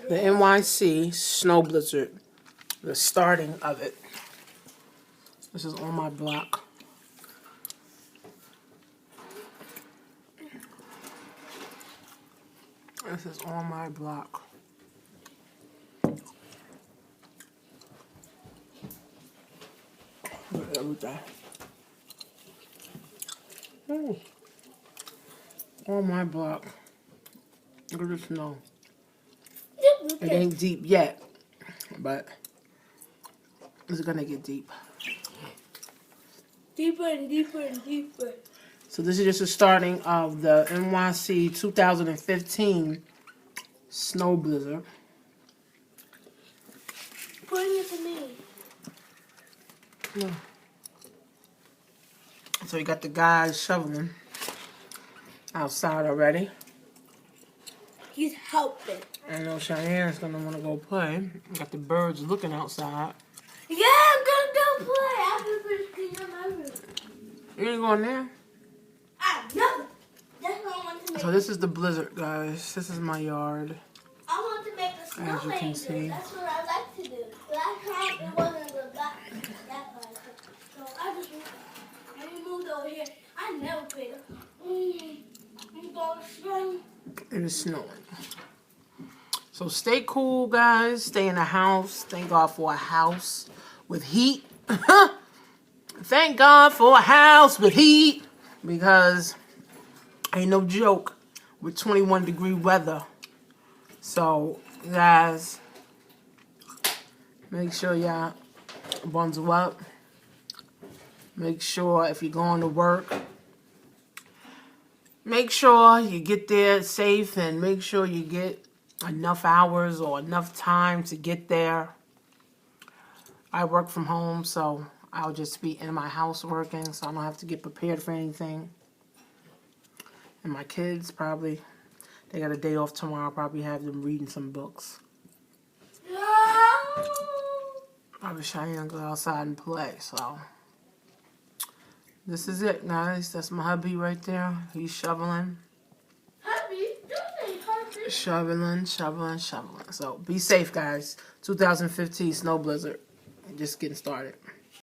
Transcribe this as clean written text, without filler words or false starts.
The NYC snow blizzard. The starting of it. This is on my block. This is on my block. Look at everything. On my block. Look at the snow. It ain't deep yet, but it's gonna get deep. Deeper and deeper and deeper. So this is just the starting of the NYC 2015 snow blizzard. Bring it to me. Yeah. So you got the guys shoveling outside already. He's helping. I know Cheyenne's gonna want to go play. Got the birds looking outside. Yeah, I'm gonna go play. I've been pretty clean my room. You ain't going there? No. That's what I want to make. So this is the blizzard, guys. This is my yard. I want to make a snow As you can angel. see. That's what I like to do. Last time it wasn't the that part. So I just moved over here. I never played it. I'm going to swim. It is snowing. So stay cool, guys. Stay in the house. Thank God for a house with heat. Thank God for a house with heat. Because ain't no joke with 21-degree weather. So, guys, make sure y'all bundle up. Make sure if you're going to work, make sure you get there safe and make sure you get enough hours or enough time to get there. I work from home, so I'll just be in my house working, so I don't have to get prepared for anything. And my kids probably, they got a day off tomorrow. I'll probably have them reading some books. Probably Cheyenne go outside and play, so. This is it, guys. That's my hubby right there. He's shoveling. Hubby? Don't say hubby. Shoveling, shoveling, shoveling. So be safe, guys. 2015 snow blizzard. Just getting started.